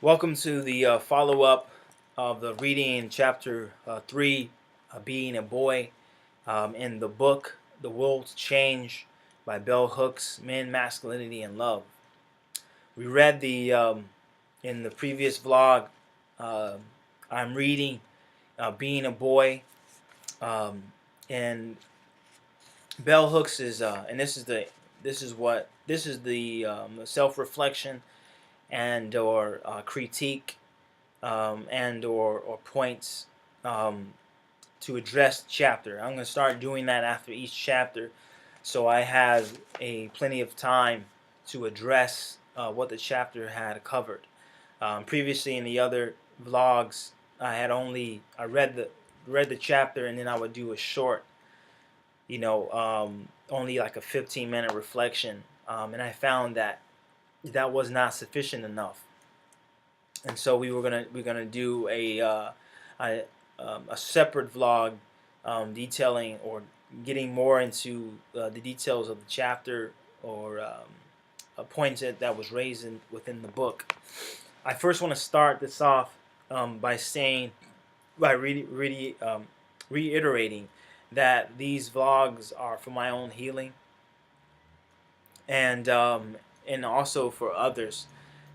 Welcome to the follow-up of the reading in chapter 3, Being a Boy, in the book The World's Change by Bell Hooks, Men, Masculinity, and Love. We read in the previous vlog, I'm reading Being a Boy, and Bell Hooks and this is the self-reflection and or critique and or points to address the chapter. I'm going to start doing that after each chapter, so I have plenty of time to address what the chapter had covered. Previously, in the other vlogs, I read the chapter, and then I would do a short, only like a 15-minute reflection, and I found that was not sufficient enough. And so we're gonna do a separate vlog detailing or getting more into the details of the chapter or a point that was raised within the book. I first want to start this off by reiterating that these vlogs are for my own healing and also for others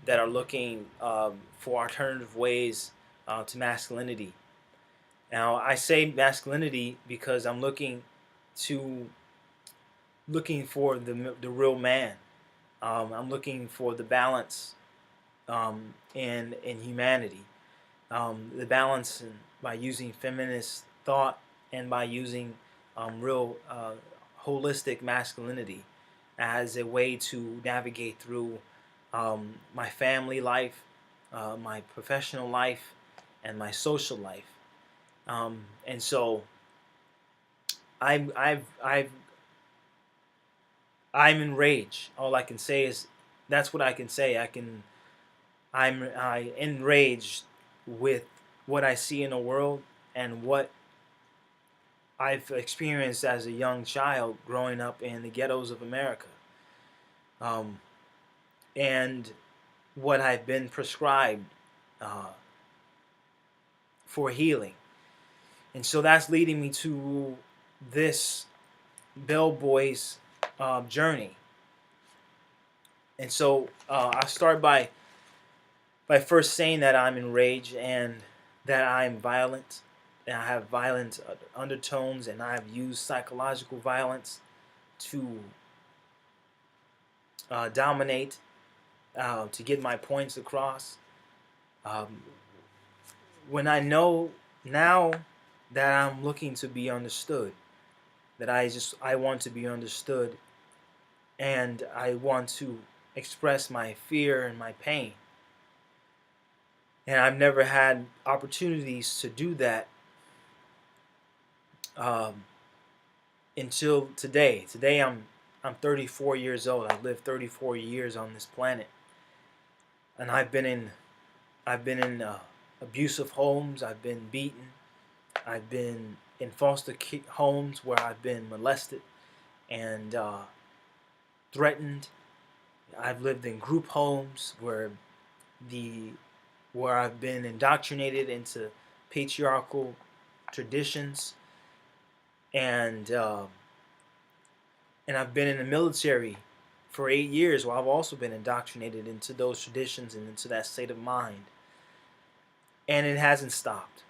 that are looking for alternative ways to masculinity. Now, I say masculinity because I'm looking for the real man. I'm looking for the balance in humanity, the balance by using feminist thought and by using real holistic masculinity as a way to navigate through my family life, my professional life, and my social life. And so I'm enraged. All I can say is that's what I can say. I'm enraged with what I see in the world and what I've experienced as a young child growing up in the ghettos of America. And what I've been prescribed for healing. And so that's leading me to this bellboy's journey. And so I start by first saying that I'm enraged and that I'm violent, and I have violent undertones, and I have used psychological violence to dominate, to get my points across. When I know now that I'm looking to be understood, that I want to be understood, and I want to express my fear and my pain. And I've never had opportunities to do that until today. Today I'm 34 years old. I've lived 34 years on this planet, and I've been in abusive homes. I've been beaten. I've been in foster homes where I've been molested and threatened. I've lived in group homes where I've been indoctrinated into patriarchal traditions, and I've been in the military for 8 years where I've also been indoctrinated into those traditions and into that state of mind. And it hasn't stopped.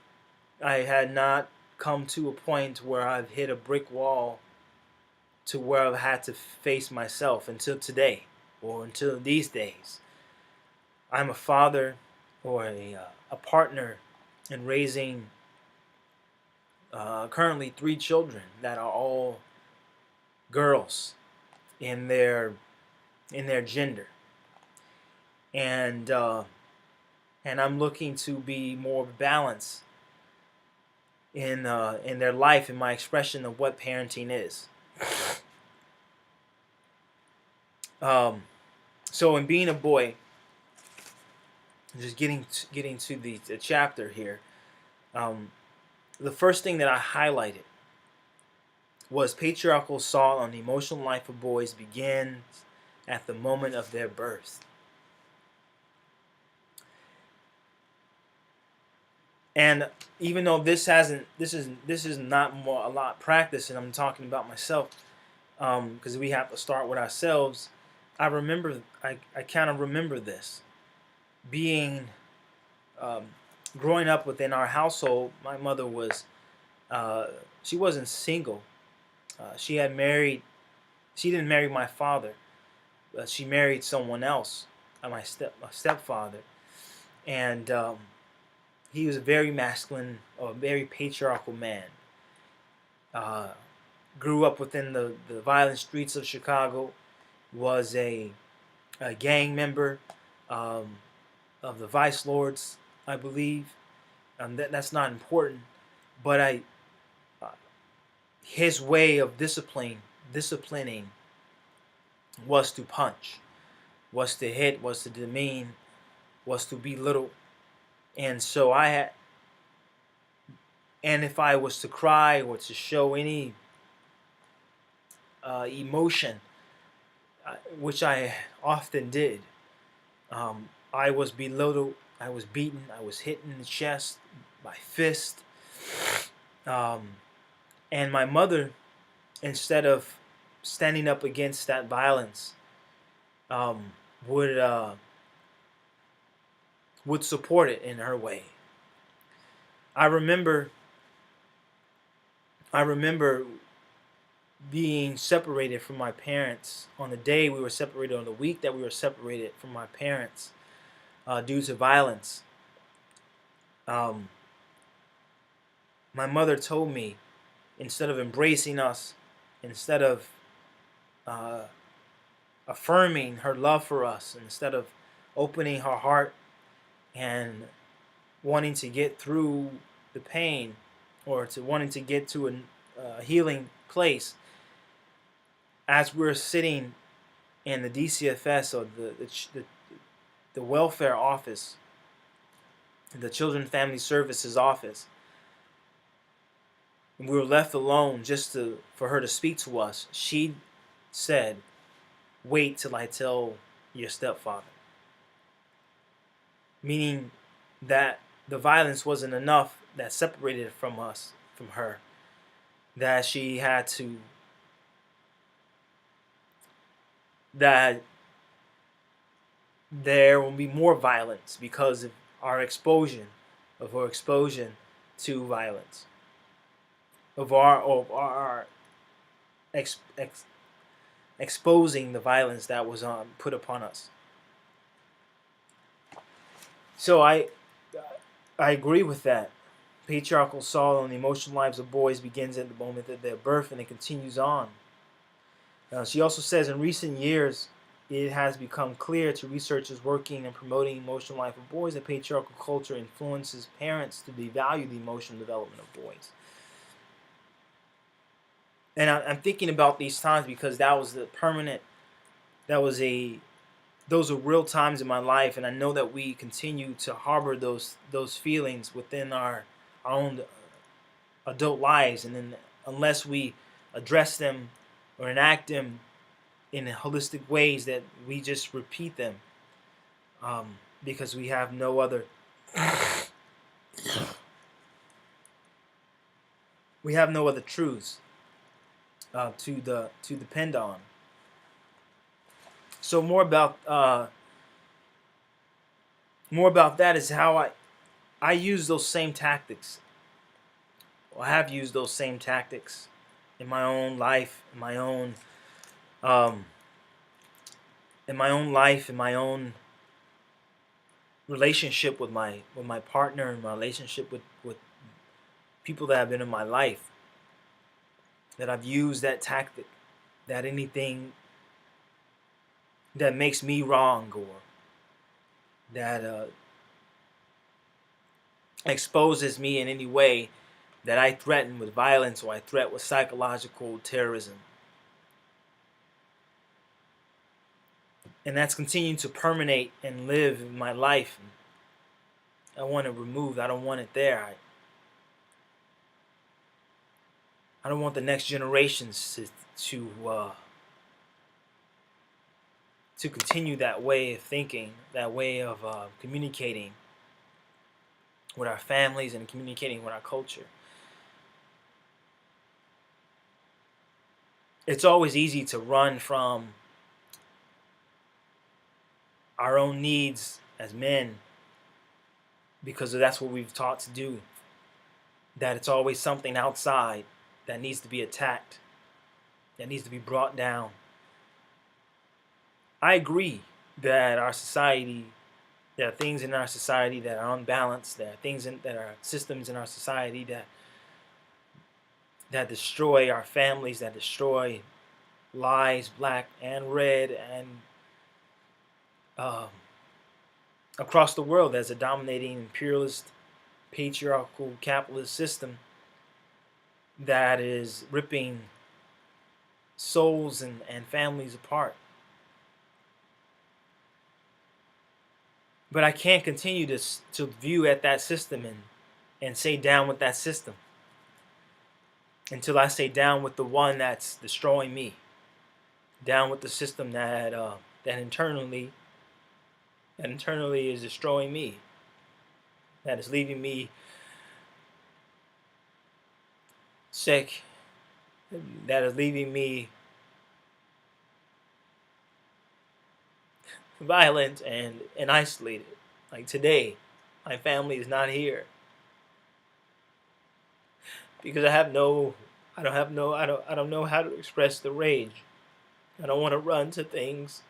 I had not come to a point where I've hit a brick wall to where I've had to face myself until today, or until these days. I'm a father or a partner in raising currently 3 children that are all girls in their gender, and I'm looking to be more balanced in their life, in my expression of what parenting is. So in being a boy, just getting to the chapter here, the first thing that I highlighted was patriarchal assault on the emotional life of boys begins at the moment of their birth. And even though this is not more a lot practice, and I'm talking about myself, because we have to start with ourselves. I kind of remember this being um, growing up within our household. My mother was uh, she wasn't single. She had married. She didn't marry my father. She married someone else, my stepfather, and he was a very masculine, or a very patriarchal man. Uh, Grew up within the violent streets of Chicago. Was a gang member um, of the Vice Lords, I believe. That's not important, but uh, his way of disciplining was to punch, was to hit, was to demean, was to belittle. And so and if I was to cry or to show any emotion, which I often did, I was belittled, I was beaten, I was hit in the chest by fist. Um, and my mother, instead of standing up against that violence, um, would would support it in her way. I remember I remember being separated from my parents on the day we were separated, on the week that we were separated from my parents due to violence. Um, my mother told me, instead of embracing us, instead of uh, affirming her love for us, instead of opening her heart and wanting to get through the pain, or to wanting to get to a healing place, as we're sitting in the DCFS, or the welfare office, the Children and Family Services office, and we were left alone just for her to speak to us, she said, "Wait till I tell your stepfather." Meaning that the violence wasn't enough that separated from us, from her, that she had to, that there will be more violence because of her exposure to violence, of our ex, ex, exposing the violence that was put upon us. So I agree with that. Patriarchal assault on the emotional lives of boys begins at the moment of their birth, and it continues on. She also says, in recent years, it has become clear to researchers working and promoting emotional life of boys that patriarchal culture influences parents to devalue the emotional development of boys. And I'm thinking about these times because that was the permanent, that was a, those are real times in my life, and I know that we continue to harbor those feelings within our own adult lives, and then unless we address them or enact them in holistic ways, that we just repeat them, because we have no other truths to depend on. So more about that is how I use those same tactics. Or I have used those same tactics in my own life, um, in my own relationship with my partner, and my relationship with people that have been in my life. That I've used that tactic. That anything that makes me wrong, or that exposes me in any way, that I threaten with violence, or I threat with psychological terrorism. And that's continuing to permeate and live in my life. I want it removed. I don't want it there. I don't want the next generations to continue that way of thinking, that way of communicating, with our families and communicating with our culture. It's always easy to run from our own needs as men because that's what we've taught to do. That it's always something outside that needs to be attacked, that needs to be brought down. I agree that our society, there are things in our society that are unbalanced. There are things that are systems in our society that destroy our families, that destroy lives, black and red, and um, across the world. There's a dominating imperialist, patriarchal, capitalist system that is ripping souls and families apart. But I can't continue to view at that system and say down with that system until I say down with the one that's destroying me, down with the system that internally is destroying me, that is leaving me sick, that is leaving me violent and isolated. Like today, my family is not here because I don't know how to express the rage. I don't want to run to things.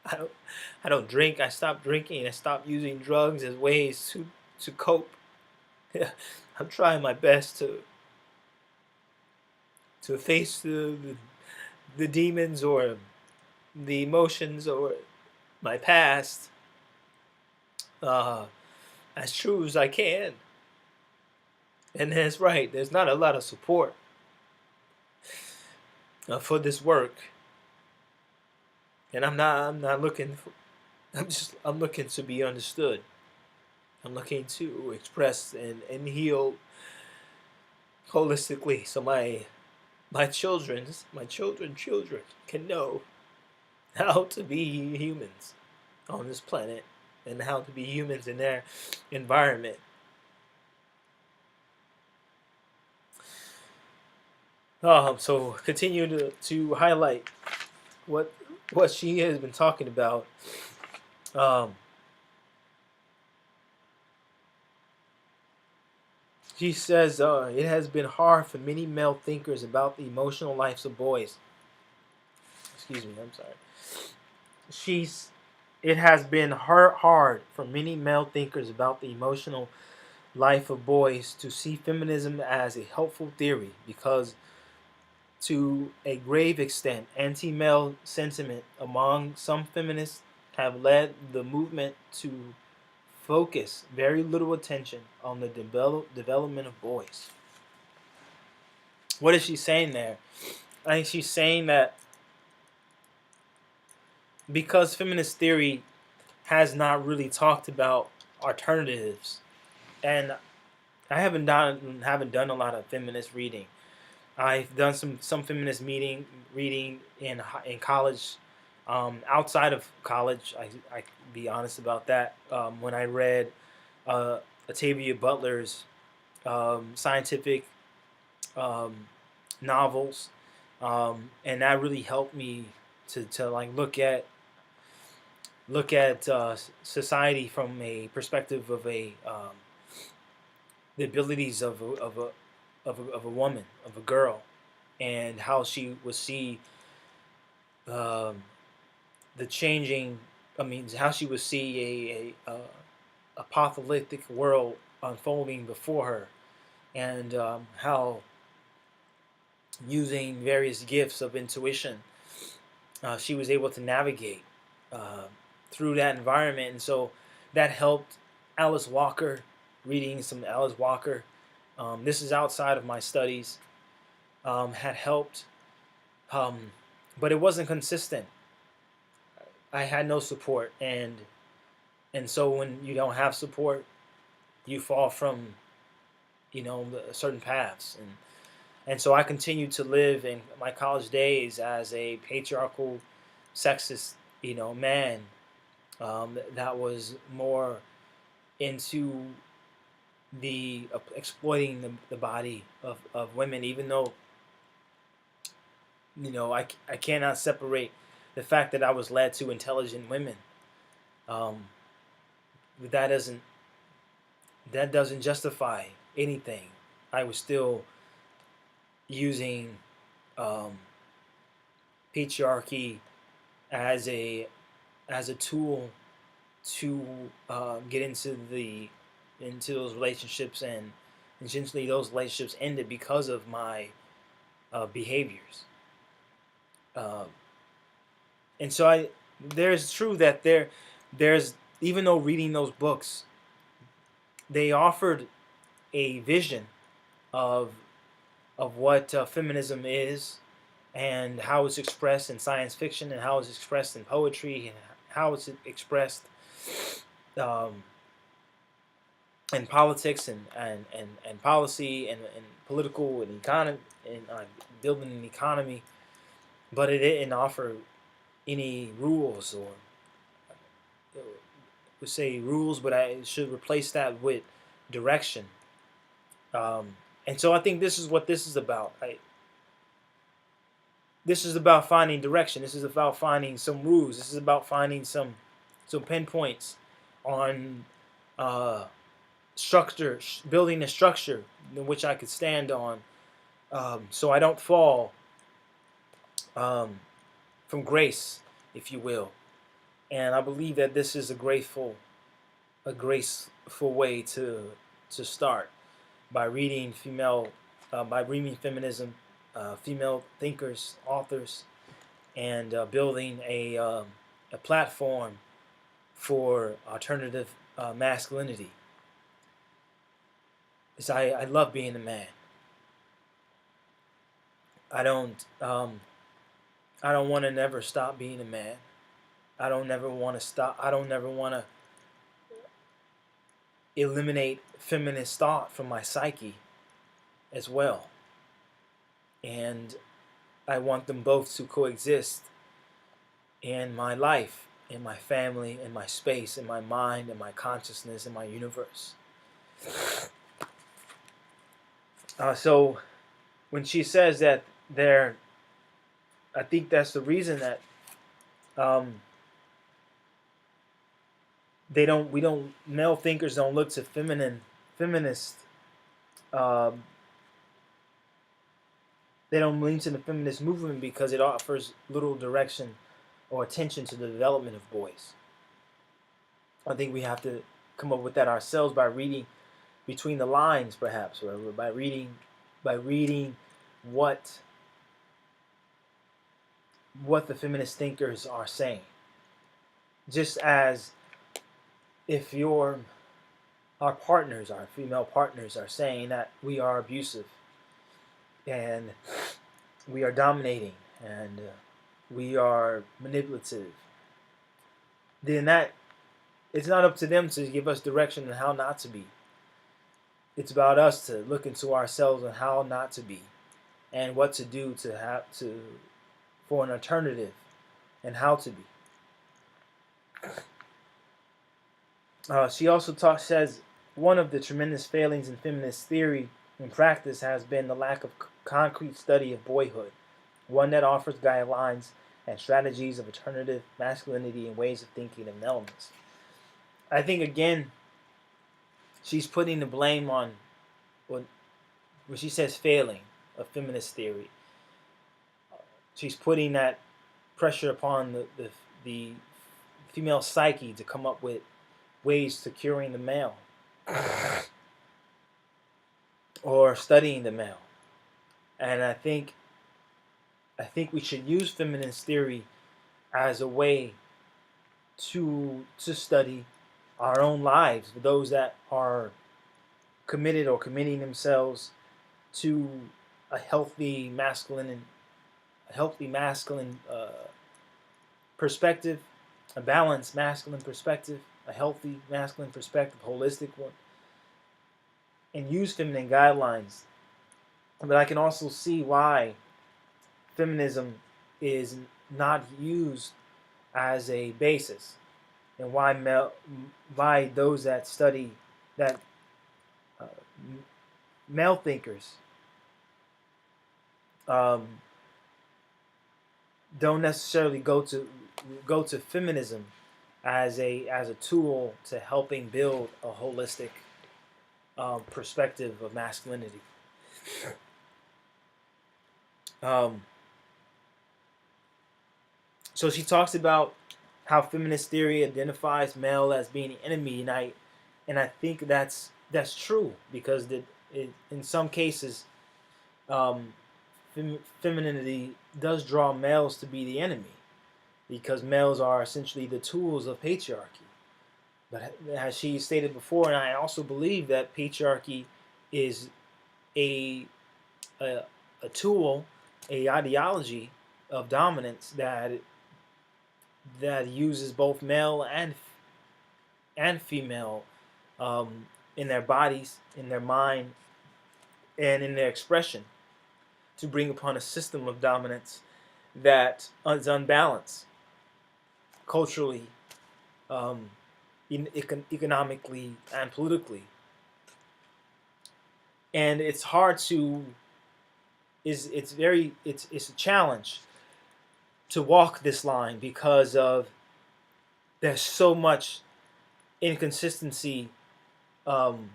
I don't I don't drink. I stopped drinking. I stopped using drugs as ways to cope. I'm trying my best to face the demons or the emotions or my past uh, as true as I can. And that's right. There's not a lot of support for this work, and I'm not looking for. I'm looking to be understood. I'm looking to express and heal holistically, so my children can know how to be humans on this planet and how to be humans in their environment. So continue to highlight what she has been talking about. Um, she says it has been hard for many male thinkers about the emotional lives of boys. Excuse me, I'm sorry. She's It has been hard for many male thinkers about the emotional life of boys to see feminism as a helpful theory because, to a grave extent, anti-male sentiment among some feminists have led the movement to focus very little attention on the development of boys. What is she saying there? I think she's saying that because feminist theory has not really talked about alternatives, and I haven't done a lot of feminist reading. I've done some feminist reading in college. Outside of college, I can be honest about that. When I read Octavia Butler's scientific um, novels, and that really helped me to like look at society from a perspective of the abilities of a woman, of a girl, and how she would see um, the changing. I mean, how she would see a apocalyptic world unfolding before her, and how using various gifts of intuition, she was able to navigate uh, through that environment, and so that helped Alice Walker. Reading some Alice Walker. This is outside of my studies. Had helped, um, but it wasn't consistent. I had no support, and so when you don't have support, you fall from certain paths, and so I continued to live in my college days as a patriarchal, sexist man that was more into the exploiting the body of women, even though I cannot separate the fact that I was led to intelligent women. Um, that doesn't that doesn't justify anything. I was still using um, patriarchy as a tool to get into those relationships, and essentially those relationships ended because of my behaviors. Um, and so there's true that there's even though reading those books, they offered a vision of what feminism is, and how it's expressed in science fiction, and how it's expressed in poetry, and how it's expressed um, in politics, and policy, and political, and economy, and building an economy. But it didn't offer any rules, or would say rules, but I should replace that with direction. And so I think this is what this is about. This is about finding direction. This is about finding some rules. This is about finding some pinpoints on structure, building a structure in which I could stand on, so I don't fall from grace, if you will. And I believe that this is a graceful way to start, by reading by reading feminism, female thinkers, authors, and building a platform for alternative masculinity. Because I love being a man. I don't want to never stop being a man. I don't never want to stop. I don't never want to eliminate feminist thought from my psyche as well. And I want them both to coexist in my life, in my family, in my space, in my mind, in my consciousness, in my universe. So when she says that I think that's the reason that male thinkers don't look to feminist. They don't lean to the feminist movement because it offers little direction or attention to the development of boys. I think we have to come up with that ourselves by reading between the lines, perhaps, or by reading what the feminist thinkers are saying. Just as if our partners, our female partners, are saying that we are abusive, and we are dominating, and we are manipulative, then that it's not up to them to give us direction on how not to be. It's about us to look into ourselves on how not to be, and what to do for an alternative, and how to be. She also says one of the tremendous failings in feminist theory and practice has been the lack of concrete study of boyhood, one that offers guidelines and strategies of alternative masculinity and ways of thinking and elements. I think, again, she's putting the blame on when she says failing of feminist theory. She's putting that pressure upon the female psyche to come up with ways to curing the male or studying the male. And I think we should use feminist theory as a way to study our own lives, those that are committed or committing themselves to a healthy masculine perspective, a balanced masculine perspective, a healthy masculine perspective, holistic one, and use feminine guidelines. But I can also see why feminism is not used as a basis, and why those that study that uh, male thinkers um, don't necessarily go to feminism as a tool to helping build a holistic perspective of masculinity. Um, so she talks about how feminist theory identifies male as being the enemy, and I think that's true because in some cases, um, femininity does draw males to be the enemy because males are essentially the tools of patriarchy. But as she stated before, and I also believe that patriarchy is a a, a tool, a ideology of dominance that uses both male and female um, in their bodies, in their mind, and in their expression to bring upon a system of dominance that is unbalanced culturally, um, economically, and politically. And it's hard to is it's a challenge to walk this line because of there's so much inconsistency um,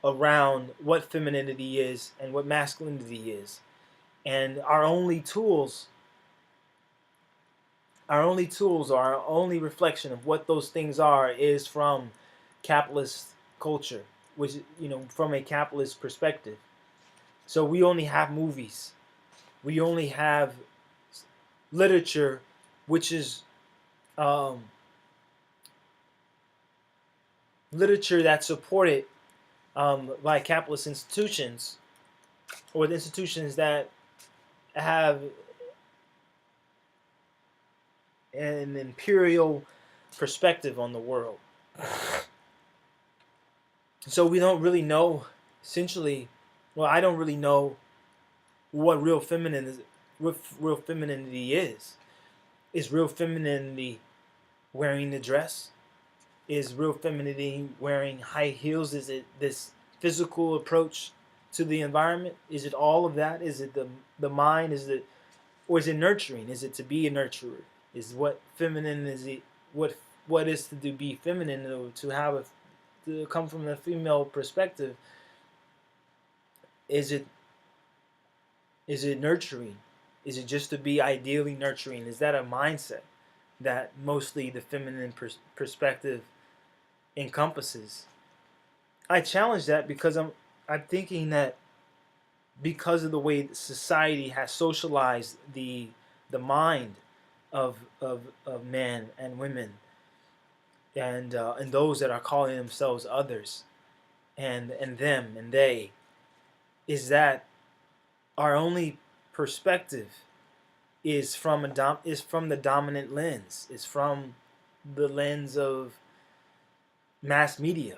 around what femininity is and what masculinity is, and our only tools, or our only reflection of what those things are, is from capitalist culture, which from a capitalist perspective. So we only have movies, we only have literature, which is um, literature that's supported by capitalist institutions, or the institutions that have an imperial perspective on the world. So we don't really know, essentially, well, I don't really know what real femininity is. Is real femininity wearing the dress? Is real femininity wearing high heels? Is it this physical approach to the environment? Is it all of that? Is it the mind? Or is it nurturing? Is it to be a nurturer? Is what feminine is it? What is to be feminine, or to come from the female perspective? Is it nurturing? Is it just to be ideally nurturing? Is that a mindset that mostly the feminine perspective encompasses? I challenge that because I'm thinking that because of the way society has socialized the mind of men and women, and those that are calling themselves others, and them and they, is that our only perspective is from the dominant lens, is from the lens of mass media.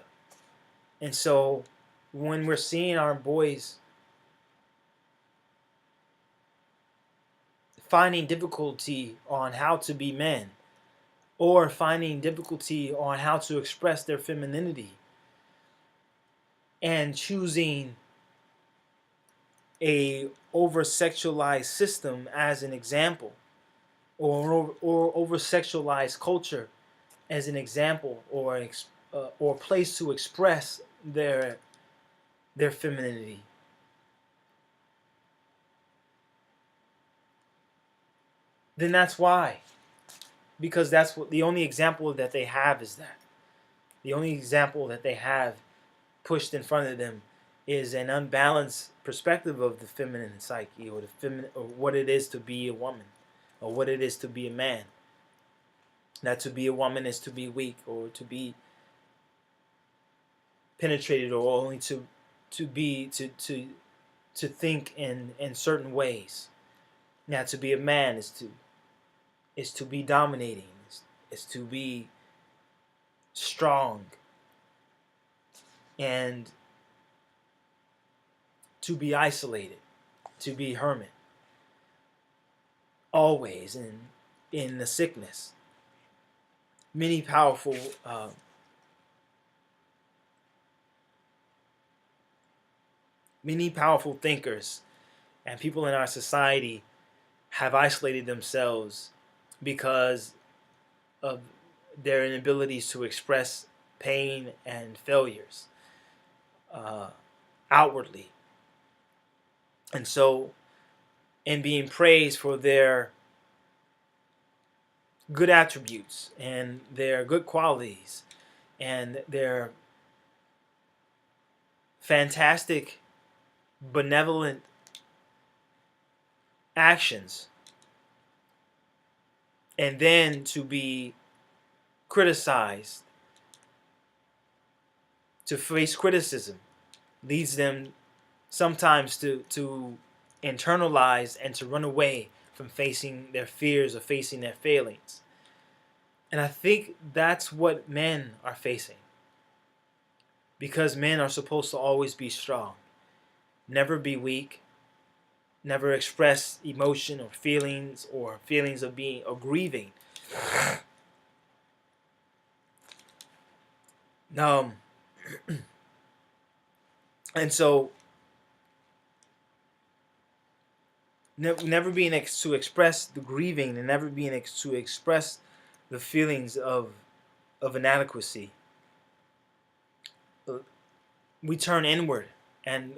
And so when we're seeing our boys finding difficulty on how to be men, or finding difficulty on how to express their femininity, and choosing a over sexualized system as an example, or over sexualized culture as an example, or place to express their femininity, then that's why. Because that's what the only example that they have is that. The only example that they have pushed in front of them is an unbalanced perspective of the feminine psyche, or what it is to be a woman, or what it is to be a man. That to be a woman is to be weak, or to be penetrated, or only to think in certain ways. Now to be a man is to be dominating, is to be strong, and to be isolated, to be hermit, always in the sickness. Many powerful Many powerful thinkers and people in our society have isolated themselves because of their inabilities to express pain and failures uh, outwardly. And so, in being praised for their good attributes and their good qualities and their fantastic, benevolent actions, and then to be criticized, to face criticism, leads them sometimes to internalize and to run away from facing their fears or facing their failings. And I think that's what men are facing. Because men are supposed to always be strong, never be weak, never express emotion or feelings of being or grieving. Um, and so never being to express the grieving and never being to express the feelings of inadequacy. We turn inward, and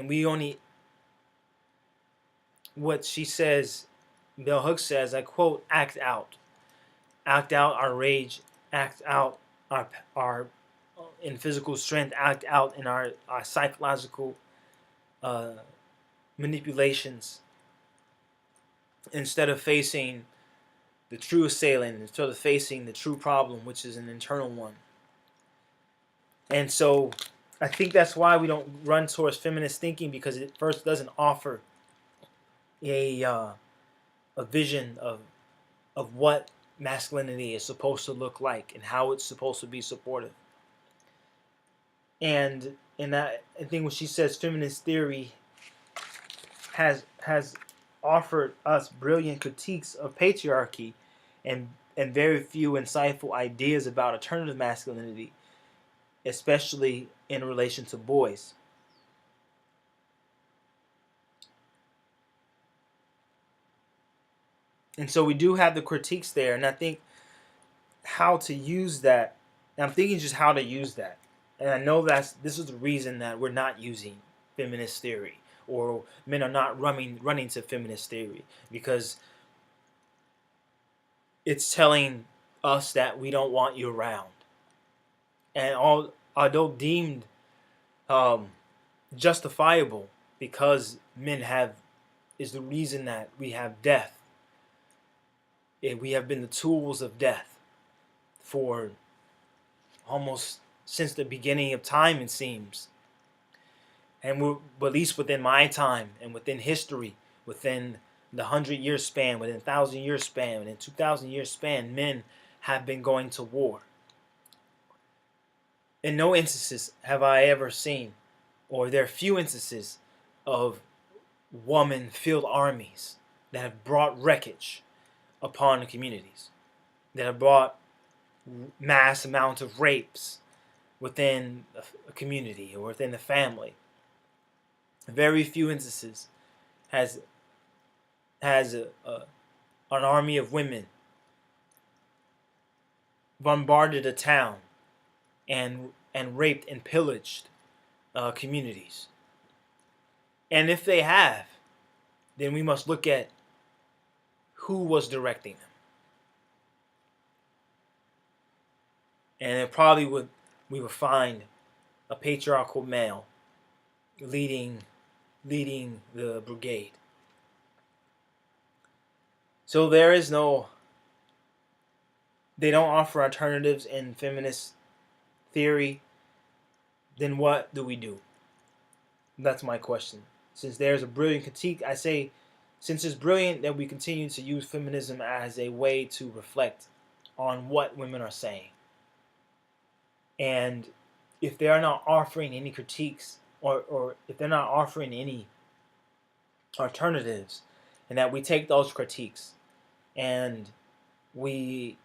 we only, what she says, Bell Hooks says, I quote, act out our rage, act out our in physical strength, act out in our psychological uh, manipulations, instead of facing the true assailant, instead of facing the true problem, which is an internal one. And so I think that's why we don't run towards feminist thinking, because it first doesn't offer a vision of what masculinity is supposed to look like and how it's supposed to be supportive. And in that, I think when she says feminist theory has offered us brilliant critiques of patriarchy and very few insightful ideas about alternative masculinity, especially in relation to boys. And so we do have the critiques there, and I think how to use that. And I'm thinking just how to use that. And I know this is the reason that we're not using feminist theory, or men are not running to feminist theory, because it's telling us that we don't want you around. And although deemed um, justifiable, because men have is the reason that we have death. We have been the tools of death for almost since the beginning of time, it seems. And we're, at least within my time and within history, within the 100-year span, within 1,000-year span, within 2,000-year span, men have been going to war. In no instances have I ever seen, or there are few instances of woman field armies that have brought wreckage upon the communities, that have brought mass amounts of rapes within a community or within the family. Very few instances has an army of women bombarded a town and raped and pillaged communities. And if they have, then we must look at who was directing them. And it probably we would find a patriarchal male leading the brigade. So they don't offer alternatives in feminist theory. Then what do we do? That's my question. Since there's a brilliant critique, I say, since it's brilliant, that we continue to use feminism as a way to reflect on what women are saying. And if they are not offering any critiques, or if they're not offering any alternatives, and that we take those critiques and we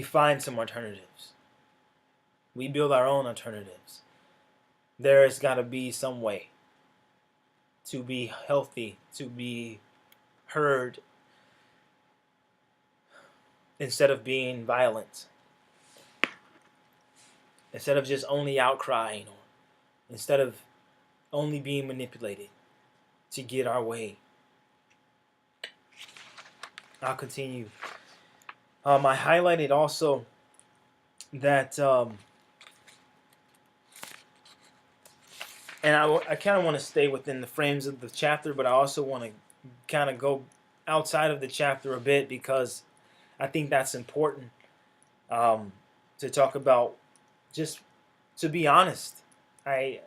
find some alternatives. We build our own alternatives. There's got to be some way to be healthy, to be heard, instead of being violent, instead of just only outcrying, or instead of only being manipulated to get our way. I'll continue. I highlighted also that, and I kind of want to stay within the frames of the chapter, but I also want to kind of go outside of the chapter a bit, because I think that's important, to talk about. Just to be honest, I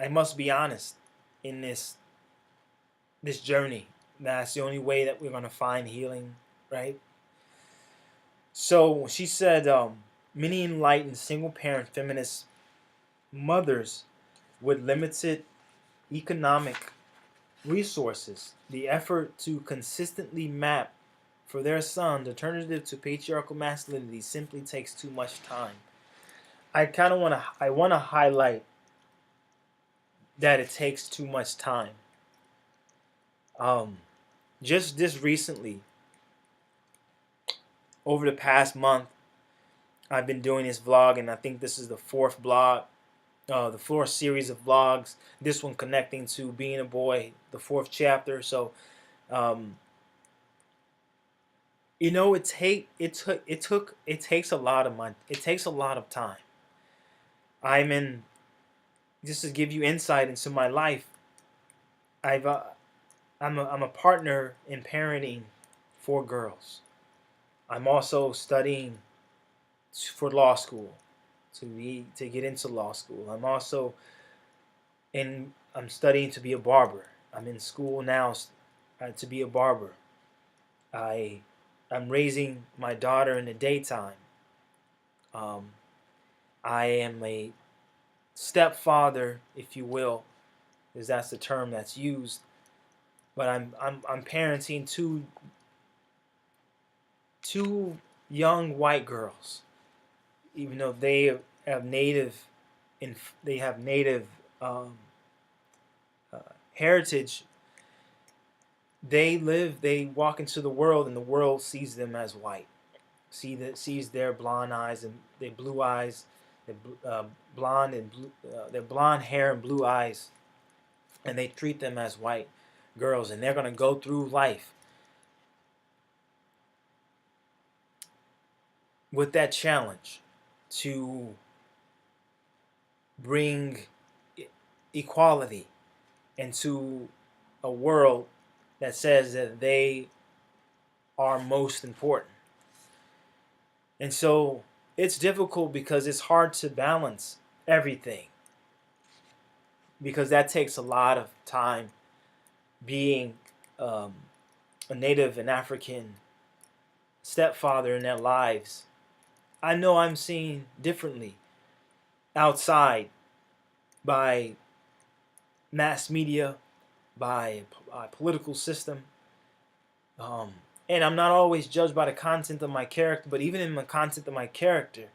must be honest in this journey. That's the only way that we're gonna find healing, right? So she said, many enlightened single-parent feminist mothers with limited economic resources, the effort to consistently map for their son alternative to patriarchal masculinity simply takes too much time. I want to highlight that it takes too much time. Just this recently, over the past month, I've been doing this vlog, and I think this is the fourth series of vlogs. This one connecting to being a boy, the fourth chapter. So, it takes a lot of money. It takes a lot of time. Just to give you insight into my life. I'm a partner in parenting 4 girls. I'm also studying for law school, to get into law school. I'm studying to be a barber. I'm in school now to be a barber. I'm raising my daughter in the daytime. I am a stepfather, if you will, because that's the term that's used. But I'm parenting two young white girls, even though they have native heritage. They walk into the world, and the world sees them as white. Sees their blonde eyes and their blue eyes, their their blonde hair and blue eyes, and they treat them as white girls, and they're gonna go through life with that challenge to bring equality into a world that says that they are most important. And so it's difficult, because it's hard to balance everything, because that takes a lot of time. Being a Native and African stepfather in their lives, I know I'm seen differently outside by mass media, by a political system. And I'm not always judged by the content of my character, but even in the content of my character,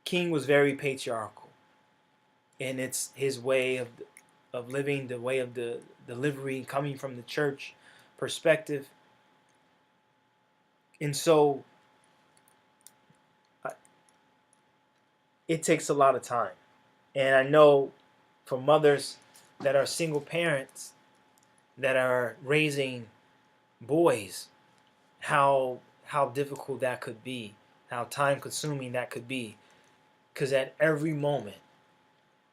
King was very patriarchal. And it's his way of living, the way of the delivery, coming from the church perspective. And so it takes a lot of time. And I know for mothers that are single parents, that are raising boys, how difficult that could be, how time consuming that could be. Because at every moment,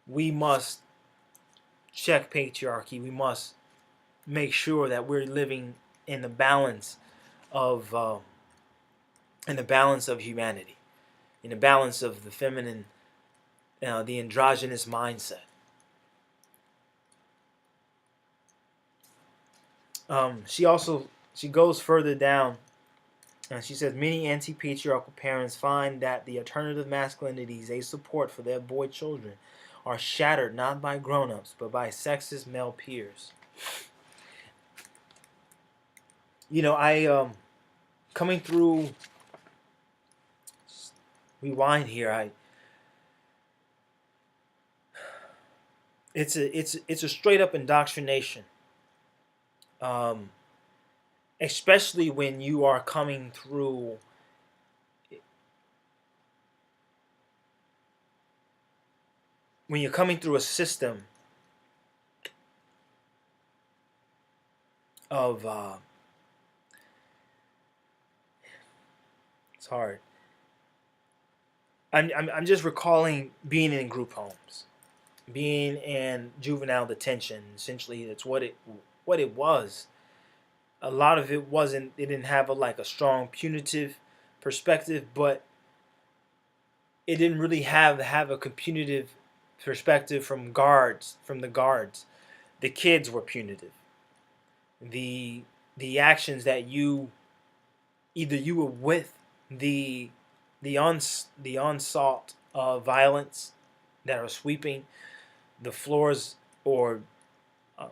we must check patriarchy. We must make sure that we're living in the balance of humanity, in the balance of the feminine, the androgynous mindset. She goes further down, and she says many anti-patriarchal parents find that the alternative masculinities they support for their boy children are shattered not by grown-ups but by sexist male peers. I coming through rewind here. It's a straight up indoctrination, um, especially when you are coming through a system of it's hard. I'm just recalling being in group homes, being in juvenile detention. Essentially, that's what it was. A lot of it wasn't. It didn't have like a strong punitive perspective, but it didn't really have a punitive perspective from the guards. The kids were punitive. The the actions that you were with the the onslaught of violence that are sweeping the floors or um,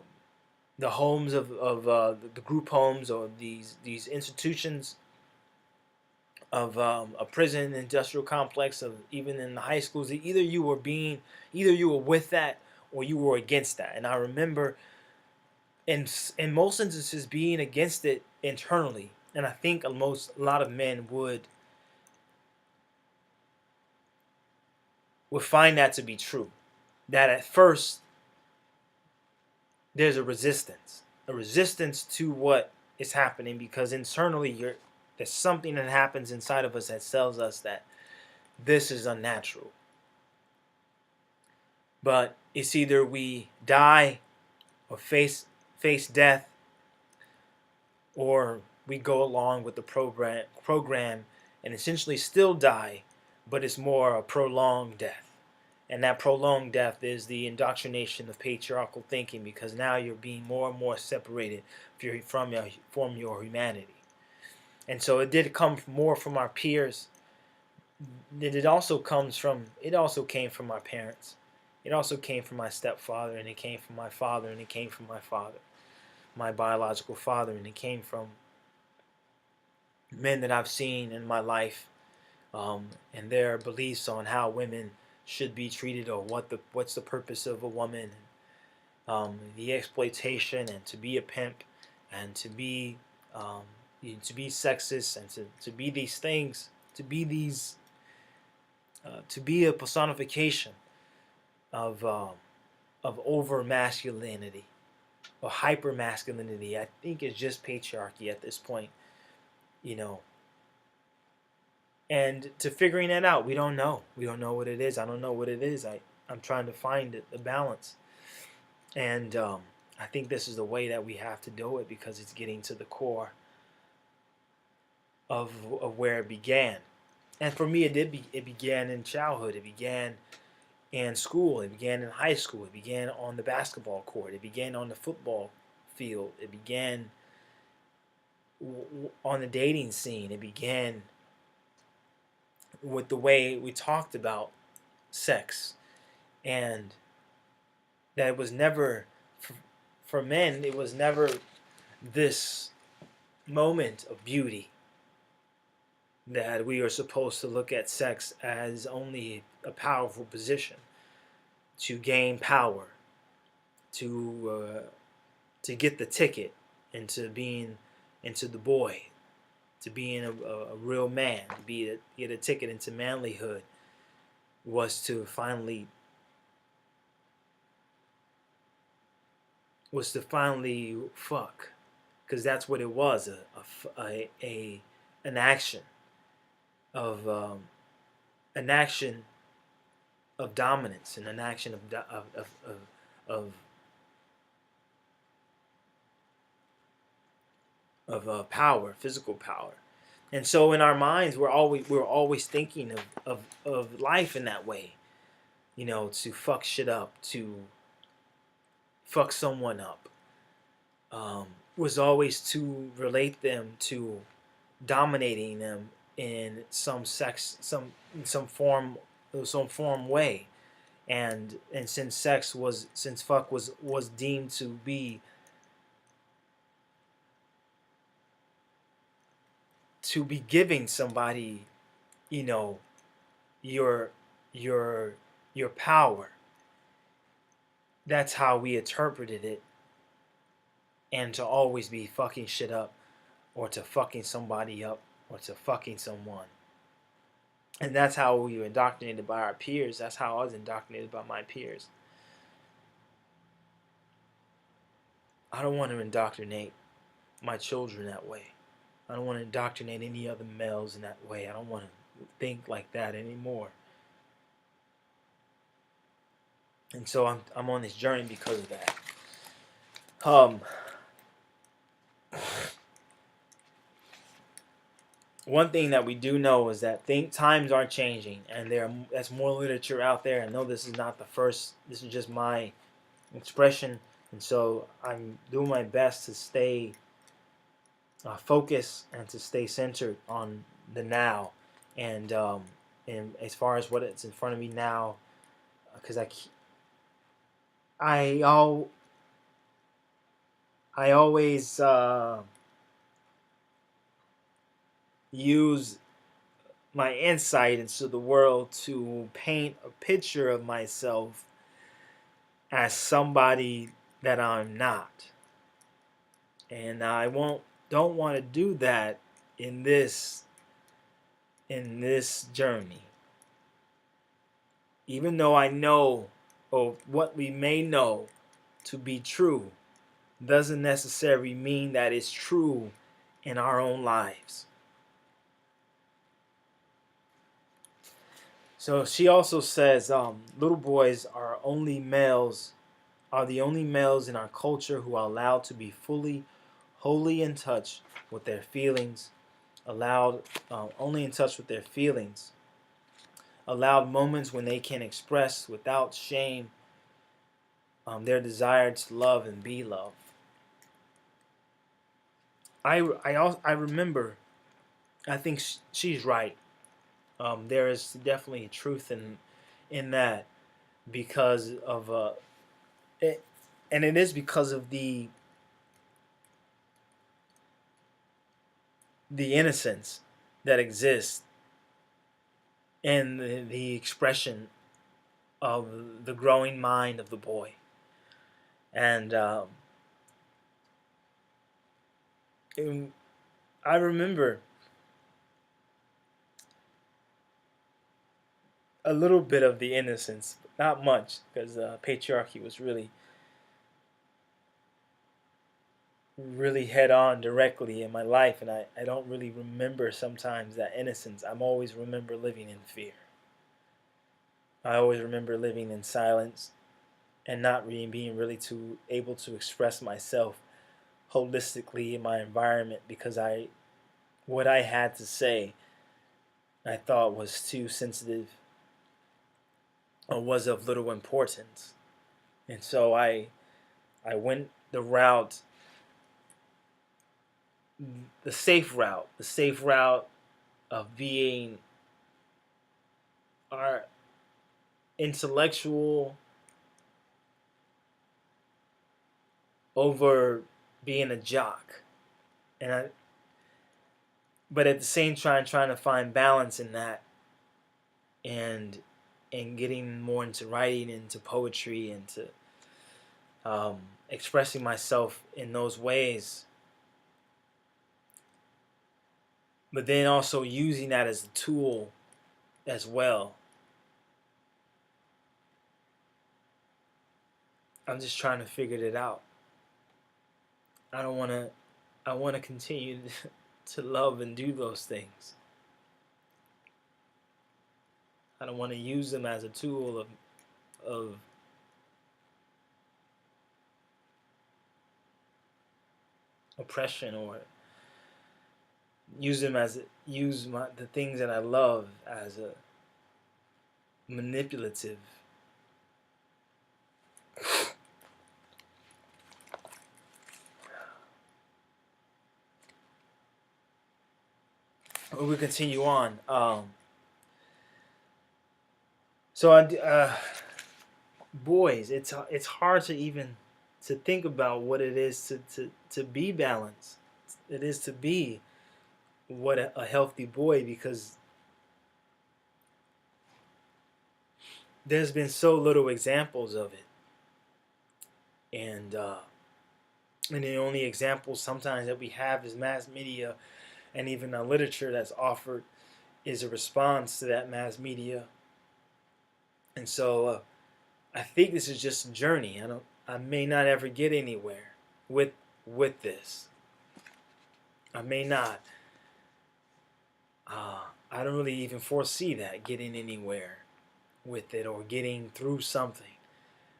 the homes of the group homes or these institutions of a prison industrial complex of even in the high schools. Either you were with that or you were against that. And I remember in most instances being against it internally, and I think a lot of men would find that to be true. That at first there's a resistance to what is happening because internally there's something that happens inside of us that tells us that this is unnatural. But it's either we die or face death, or we go along with the program and essentially still die, but it's more a prolonged death. And that prolonged death is the indoctrination of patriarchal thinking, because now you're being more and more separated from your humanity. And so it did come more from our peers. It also came from my parents. It also came from my stepfather, and it came from my father, and it came from my father, my biological father, and it came from men that I've seen in my life, and their beliefs on how women should be treated, or what's the purpose of a woman, the exploitation, and to be a pimp, and to be sexist, and to be these things, to be a personification of over masculinity or hyper masculinity. I think it's just patriarchy at this point, you know. And to figuring that out, we don't know. We don't know what it is. I don't know what it is. I'm trying to find the balance. And I think this is the way that we have to do it, because it's getting to the core of where it began. And for me, it began in childhood. It began in school. It began in high school. It began on the basketball court. It began on the football field. It began on the dating scene. It began with the way we talked about sex, and that it was never, for men, it was never this moment of beauty, that we are supposed to look at sex as only a powerful position to gain power, to get the ticket into the boy, to being a real man, to get a ticket into manlyhood, was to finally fuck, because that's what it was, an action of an action of dominance, and an action of power, physical power. And so in our minds, we're always thinking of life in that way, to fuck shit up, to fuck someone up, was always to relate them to dominating them in some form way. And since fuck was deemed to be giving somebody, your your power, that's how we interpreted it, and to always be fucking shit up, or to fucking somebody up, or to fucking someone. And that's how we were indoctrinated by our peers. That's how I was indoctrinated by my peers. I don't want to indoctrinate my children that way. I don't want to indoctrinate any other males in that way. I don't want to think like that anymore. And so I'm on this journey because of that. One thing that we do know is that times are changing, and there's more literature out there. I know this is not the first. This is just my expression, and so I'm doing my best to stay focused and to stay centered on the now, and as far as what it's in front of me now, because I always use my insight into the world to paint a picture of myself as somebody that I'm not. And I don't want to do that in this journey. Even though I know, or what we may know to be true, doesn't necessarily mean that it's true in our own lives. So she also says, little boys are the only males in our culture who are allowed to be wholly in touch with their feelings, only in touch with their feelings, allowed moments when they can express without shame their desire to love and be loved. I remember, I think she's right. There is definitely truth in that, because of it, and it is because of the innocence that exists in the expression of the growing mind of the boy. And I remember a little bit of the innocence, not much, because patriarchy was really head on directly in my life, and I don't really remember sometimes that innocence. I'm always remember living in fear. I always remember living in silence and not really being really too able to express myself holistically in my environment, because what I had to say I thought was too sensitive or was of little importance. And so I went the safe route of being our intellectual over being a jock. But at the same time trying to find balance in that, and getting more into writing, into poetry, and to expressing myself in those ways, but then also using that as a tool as well. I'm just trying to figure it out. I want to continue to love and do those things. I don't want to use them as a tool of oppression, or use the things that I love as a manipulative. We continue on. Boys, it's hard to even to think about what it is to be balanced. It is to be what a healthy boy, because there's been so little examples of it. And the only examples sometimes that we have is mass media, and even the literature that's offered is a response to that mass media. And so I think this is just a journey. I may not ever get anywhere with this. I may not. I don't really even foresee that getting anywhere with it or getting through something.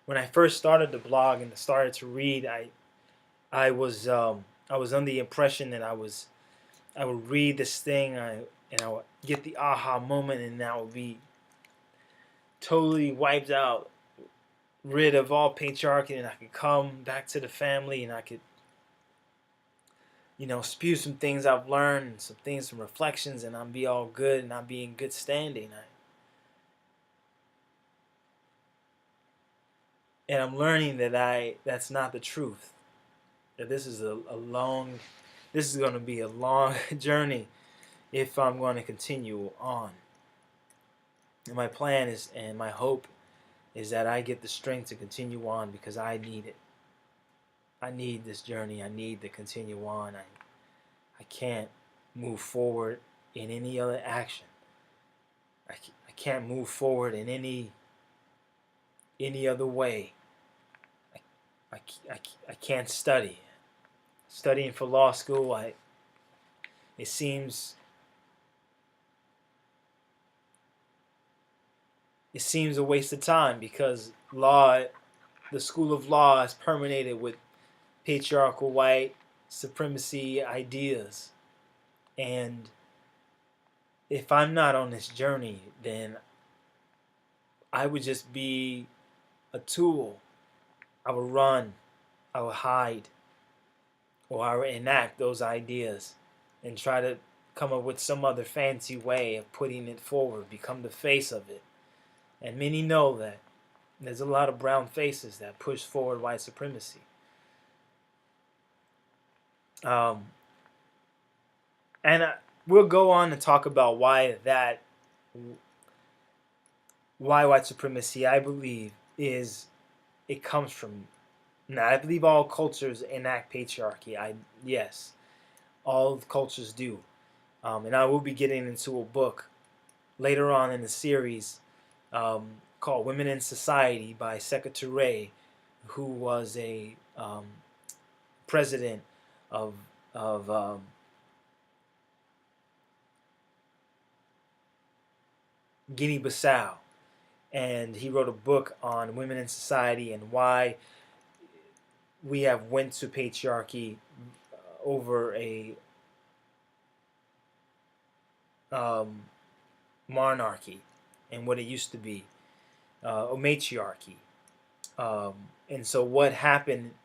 When I first started the blog and started to read, I was under the impression that I would read this thing and I would get the aha moment, and I would be totally wiped out, rid of all patriarchy, and I could come back to the family and I could, spew some things I've learned and some reflections, and I'll be all good and I'll be in good standing. And I'm learning that that's not the truth. That this is this is going to be a long journey if I'm going to continue on. And my plan is, and my hope is that I get the strength to continue on, because I need it. I need this journey. I need to continue on. I can't move forward in any other action. I can't move forward in any other way. I can't study. Studying for law school, it seems a waste of time, because the school of law is permeated with patriarchal white supremacy ideas. And if I'm not on this journey, then I would just be a tool. I would run, I would hide, or I would enact those ideas and try to come up with some other fancy way of putting it forward, become the face of it. And many know that there's a lot of brown faces that push forward white supremacy. And we'll go on to talk about why white supremacy, I believe, it comes from. Now, I believe all cultures enact patriarchy. Yes, all cultures do. And I will be getting into a book later on in the series called "Women in Society" by Secretary, who was a president of Guinea-Bissau, and he wrote a book on women in society and why we have went to patriarchy over a monarchy and what it used to be, a matriarchy. And so what happened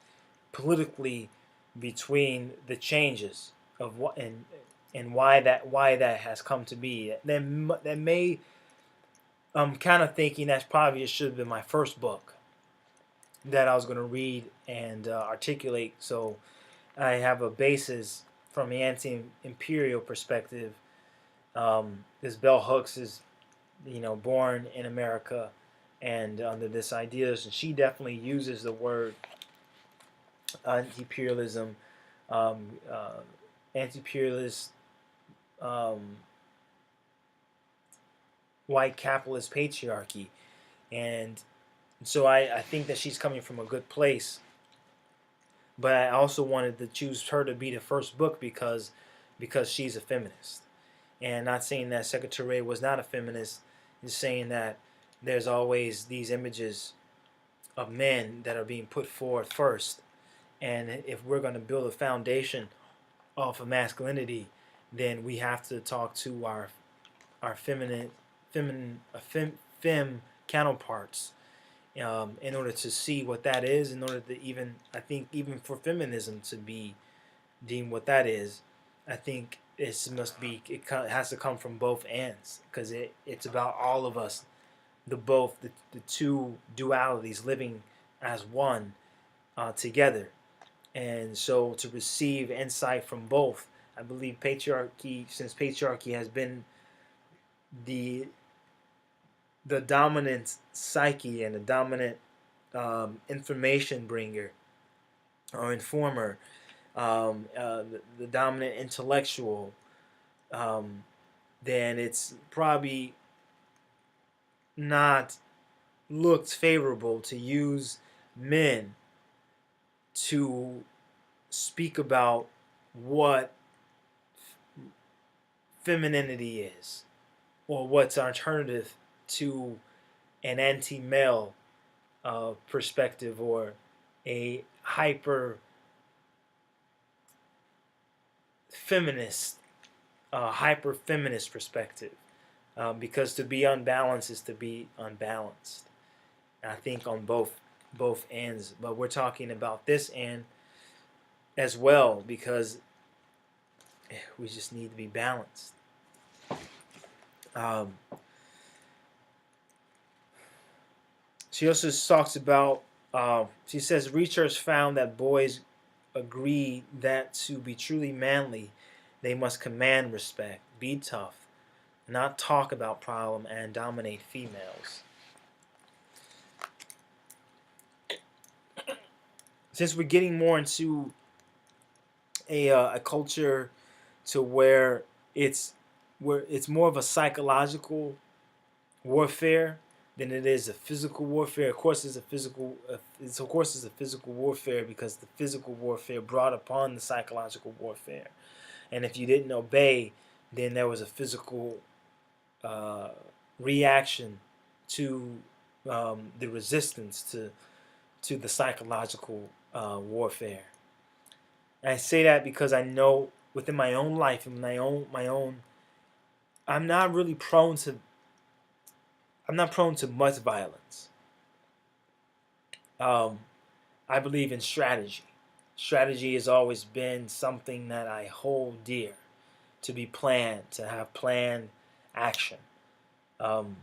politically between the changes of what and why that has come to be. That may I'm kind of thinking that's probably it should have been my first book that I was going to read and articulate, so I have a basis from the anti-imperial perspective. This Bell Hooks is, born in America and under this ideas, and she definitely uses the word anti-imperialism, anti-imperialist, white capitalist patriarchy, and so I think that she's coming from a good place. But I also wanted to choose her to be the first book because she's a feminist. And not saying that Secretary was not a feminist, just saying that there's always these images of men that are being put forward first. And if we're going to build a foundation off of masculinity, then we have to talk to our fem counterparts in order to see what that is, in order to even for feminism to be deemed what that is, I think it has to come from both ends, because it's about all of us, the two dualities living as one together. And so to receive insight from both, I believe since patriarchy has been the dominant psyche and the dominant information bringer or informer, the dominant intellectual, then it's probably not looked favorable to use men to speak about what femininity is, or what's alternative to an anti-male perspective, or a hyper feminist, hyper feminist perspective. Because to be unbalanced is to be unbalanced. I think on both ends, but we're talking about this end as well, because we just need to be balanced. Um, she also talks about. She says research found that boys agree that to be truly manly, they must command respect, be tough, not talk about problem, and dominate females. Since we're getting more into a culture to where it's more of a psychological warfare than it is a physical warfare. Of course, it's a physical. It's a physical warfare, because the physical warfare brought upon the psychological warfare, and if you didn't obey, then there was a physical uh, reaction to the resistance to the psychological warfare. And I say that because I know within my own life and my own, I'm not really prone to. I'm not prone to much violence. Um, I believe in strategy. Strategy has always been something that I hold dear, to be planned, to have planned action. Um,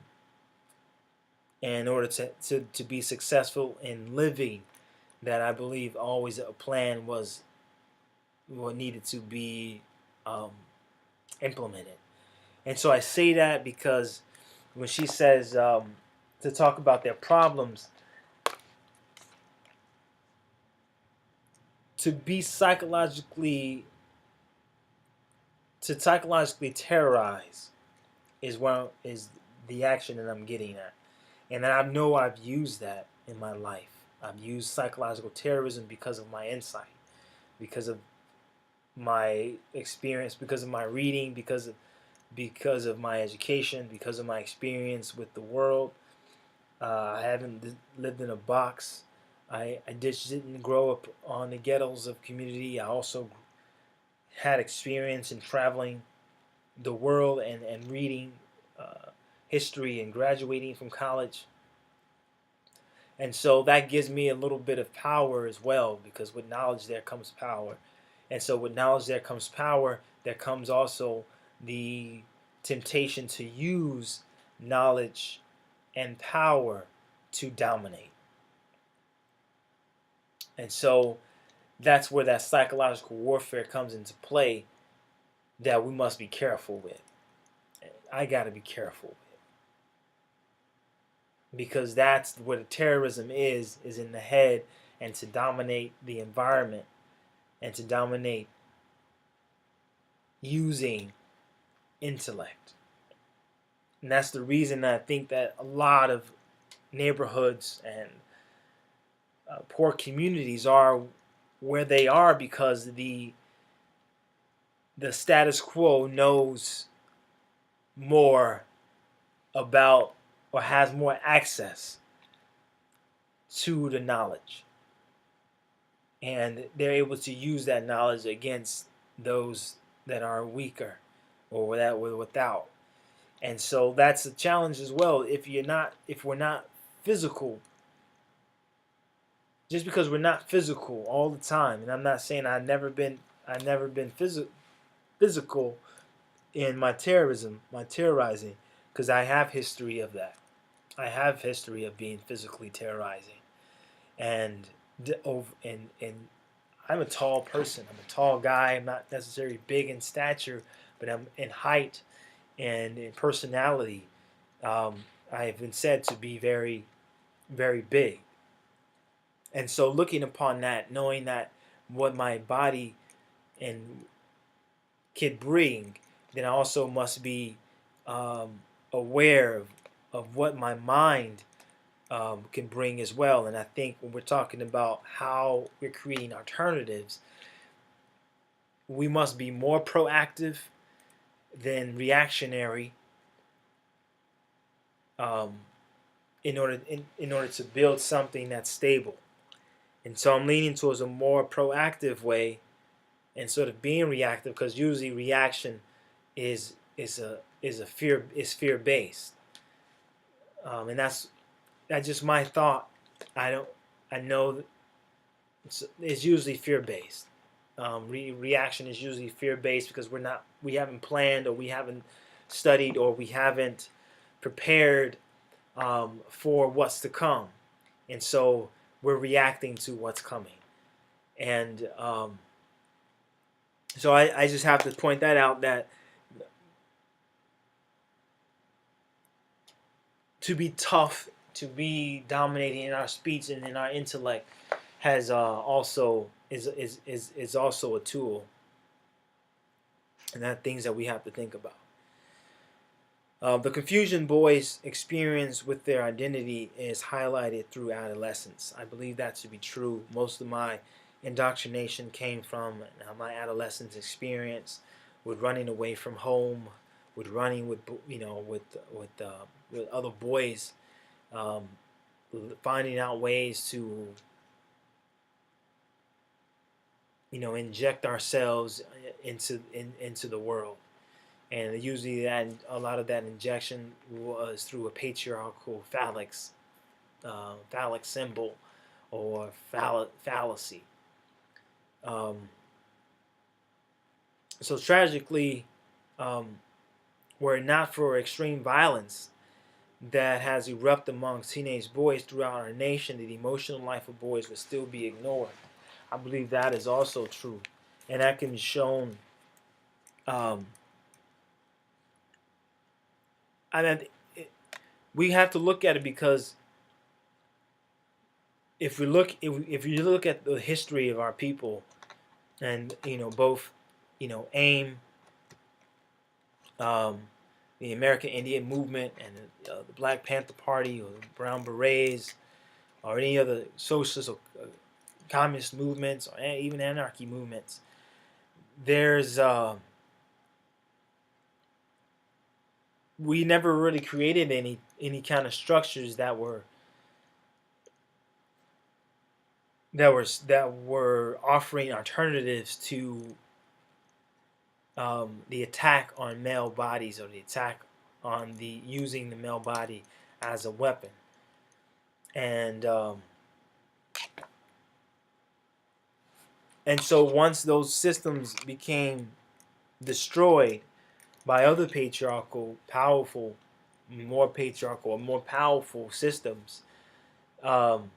and in order to be successful in living, that I believe always a plan was what needed to be um, implemented. And so I say that because when she says to talk about their problems, to be psychologically terrorize is the action that I'm getting at. And I know I've used that in my life. I've used psychological terrorism because of my insight, because of my experience, because of my reading, because of my education, because of my experience with the world. I haven't lived in a box. I just didn't grow up on the ghettos of community. I also had experience in traveling the world and reading history and graduating from college. And so that gives me a little bit of power as well, because with knowledge there comes power. And so with knowledge there comes power, there comes also the temptation to use knowledge and power to dominate. And so that's where that psychological warfare comes into play, that we must be careful with. I got to be careful with, because that's where the terrorism is in the head, and to dominate the environment, and to dominate using intellect. And that's the reason I think that a lot of neighborhoods and poor communities are where they are, because the status quo knows more about, or has more access to the knowledge, and they're able to use that knowledge against those that are weaker, or that were without. And so that's a challenge as well. If we're not physical, just because we're not physical all the time, and I'm not saying I've never been physical in my terrorism, my terrorizing, because I have history of that. I have history of being physically terrorizing, and and I'm a tall person. I'm a tall guy. I'm not necessarily big in stature, but I'm in height and in personality. I have been said to be very, very big. And so looking upon that, knowing that what my body and can bring, then I also must be aware of what my mind can bring as well. And I think when we're talking about how we're creating alternatives, we must be more proactive than reactionary, um, in order to build something that's stable. And so I'm leaning towards a more proactive way instead of being reactive, because usually reaction is fear based, and that's just my thought. I don't I know it's usually fear based. Reaction is usually fear based because we haven't planned, or we haven't studied, or we haven't prepared for what's to come, and so we're reacting to what's coming. And so I just have to point that out, that to be tough, to be dominating in our speech and in our intellect, has also is also a tool, and that things that we have to think about. The confusion boys experience with their identity is highlighted through adolescence. I believe that to be true. Most of my indoctrination came from my adolescence experience, with running away from home, with running with with other boys, um, finding out ways to inject ourselves into the world. And usually that a lot of that injection was through a patriarchal phallic symbol, or fallacy. Um, so tragically, um, were it not for extreme violence that has erupted amongst teenage boys throughout our nation, the emotional life of boys would still be ignored. I believe that is also true, and that can be shown. Um, I mean, we have to look at it, because if you look at the history of our people, and both AIM, um, the American Indian Movement, and the Black Panther Party, or the Brown Berets, or any other socialist or communist movements, or even anarchy movements, there's we never really created any kind of structures that were offering alternatives to the attack on male bodies, or the attack on the using the male body as a weapon. And so once those systems became destroyed by other patriarchal or more powerful systems, um,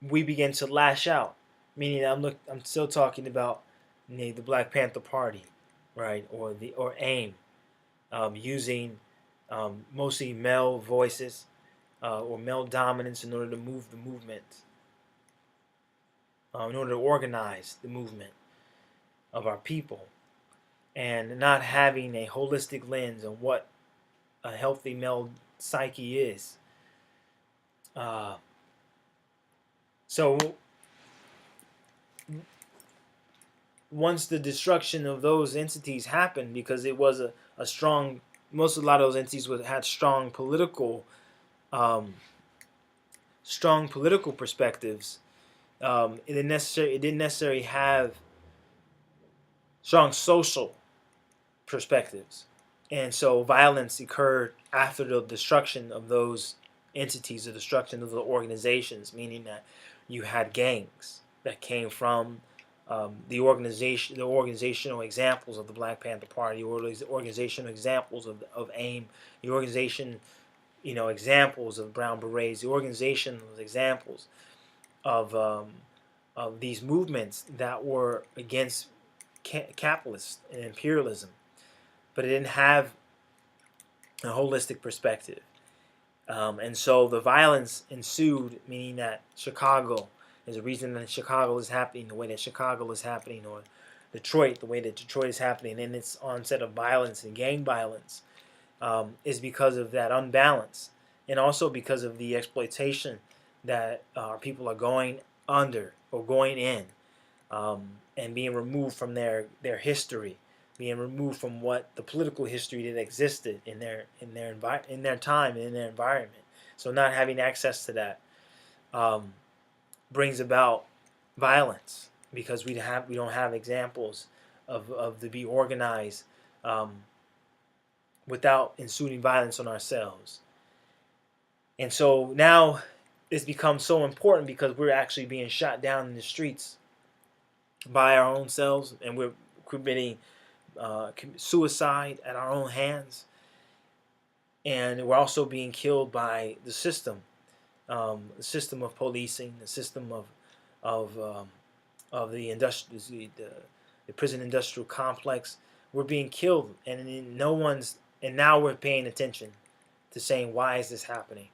we began to lash out. Meaning, I'm still talking about the Black Panther Party, right, or AIM, using mostly male voices, or male dominance, in order to move the movement, in order to organize the movement of our people, and not having a holistic lens on what a healthy male psyche is. Uh, so once the destruction of those entities happened, because it was a strong, a lot of those entities had strong political perspectives. It didn't necessarily have strong social perspectives, and so violence occurred after the destruction of those entities, the destruction of the organizations. Meaning that you had gangs that came from the organizational examples of the Black Panther Party, or the organizational examples of AIM, the organization, examples of Brown Berets, the organizational examples of these movements that were against capitalist and imperialism, but it didn't have a holistic perspective. And so the violence ensued, meaning that Chicago There's a reason that Chicago is happening the way that Chicago is happening, or Detroit the way that Detroit is happening, and its onset of violence and gang violence is because of that unbalance, and also because of the exploitation that people are going under or going in, and being removed from their history, being removed from what the political history that existed in their time and in their environment. So not having access to that brings about violence, because we don't have examples of to be organized without ensuing violence on ourselves. And so now it's become so important because we're actually being shot down in the streets by our own selves, and we're committing suicide at our own hands, and we're also being killed by the system of policing, the system of the prison industrial complex. We're being killed, and now we're paying attention to saying, why is this happening?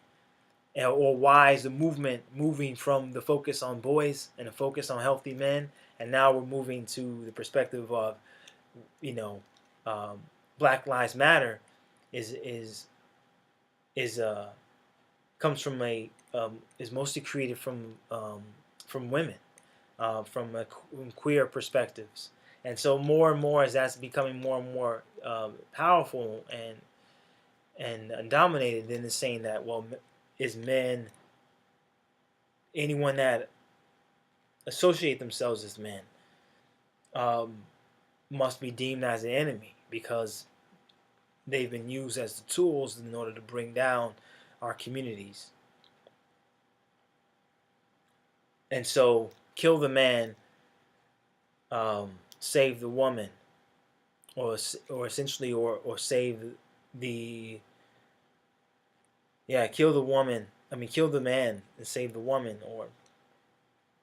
Or why is the movement moving from the focus on boys and the focus on healthy men, and now we're moving to the perspective of, Black Lives Matter is comes from is mostly created from women, from queer perspectives, and so more and more as that's becoming more and more powerful and dominated, then it's saying that, well, is men, anyone that associate themselves as men, must be deemed as an enemy because they've been used as the tools in order to bring down our communities. And so, kill the man, save the woman, or essentially, or save the kill the woman. Kill the man and save the woman, or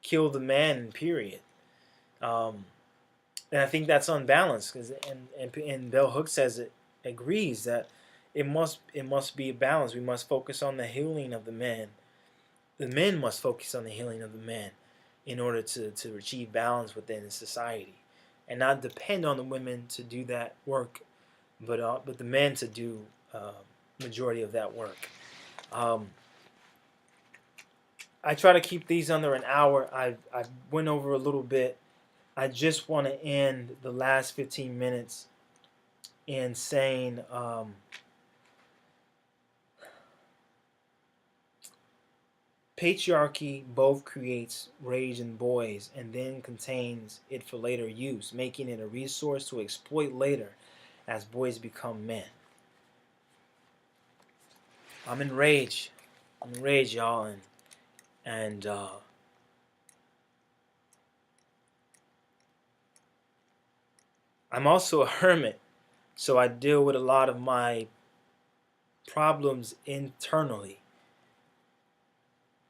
kill the man. Period. And I think that's unbalanced, because and Bell Hooks says it agrees that it must be a balance. We must focus on the healing of the men. The men must focus on the healing of the men in order to achieve balance within society, and not depend on the women to do that work, but the men to do majority of that work. I try to keep these under an hour. I went over a little bit. I just want to end the last 15 minutes in saying patriarchy both creates rage in boys and then contains it for later use, making it a resource to exploit later as boys become men. I'm enraged, y'all, and I'm also a hermit, so I deal with a lot of my problems internally.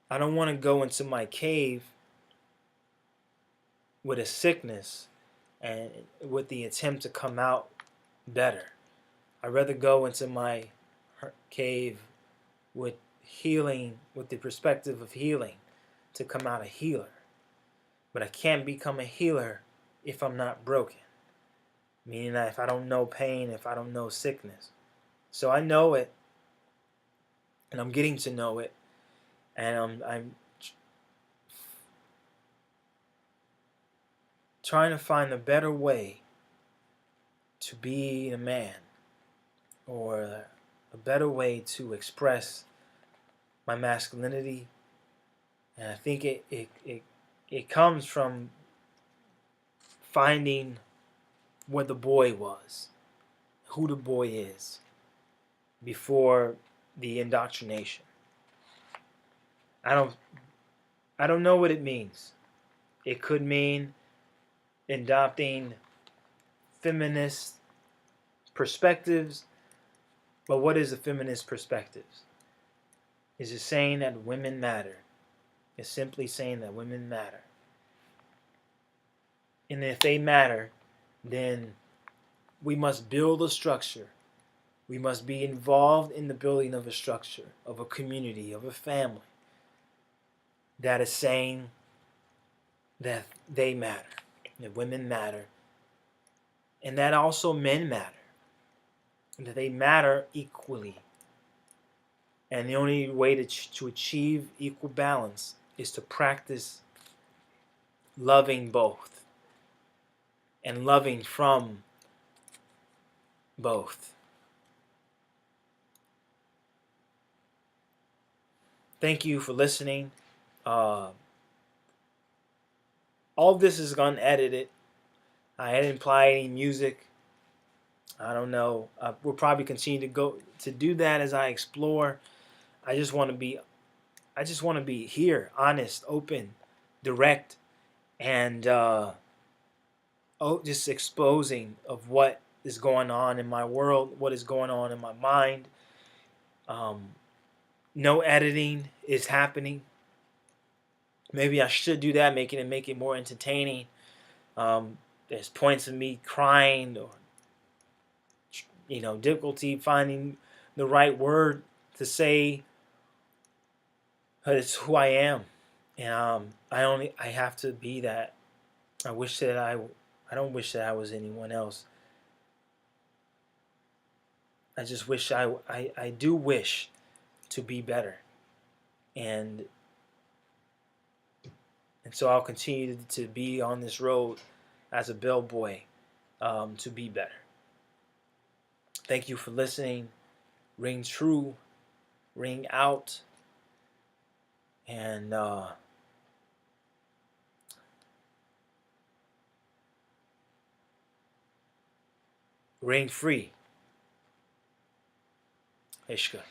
I don't want to go into my cave with a sickness and with the attempt to come out better. I'd rather go into my cave with healing, with the perspective of healing, to come out a healer. But I can't become a healer if I'm not broken. Meaning that if I don't know pain, if I don't know sickness. So I know it, and I'm getting to know it, and I'm trying to find a better way to be a man, or a better way to express my masculinity. And I think it comes from finding what the boy was, who the boy is, before the indoctrination. I don't know what it means. It could mean adopting feminist perspectives, but what is a feminist perspective? Is it saying that women matter? It's simply saying that women matter. And if they matter, then we must build a structure. We must be involved in the building of a structure, of a community, of a family that is saying that they matter, that women matter, and that also men matter, and that they matter equally. And the only way to achieve equal balance is to practice loving both and loving from both. Thank you for listening. Uh, all of this is unedited. I didn't apply any music. I don't know. We'll probably continue to do that as I explore. I just want to be here, honest, open, direct, and just exposing of what is going on in my world, what is going on in my mind. No editing is happening. Maybe I should do that, make it more entertaining. There's points of me crying or difficulty finding the right word to say. But it's who I am, and I have to be that. I don't wish that I was anyone else. I just wish I do wish to be better, and so I'll continue to be on this road as a bellboy to be better. Thank you for listening. Ring true, ring out, and ring free. Ishka.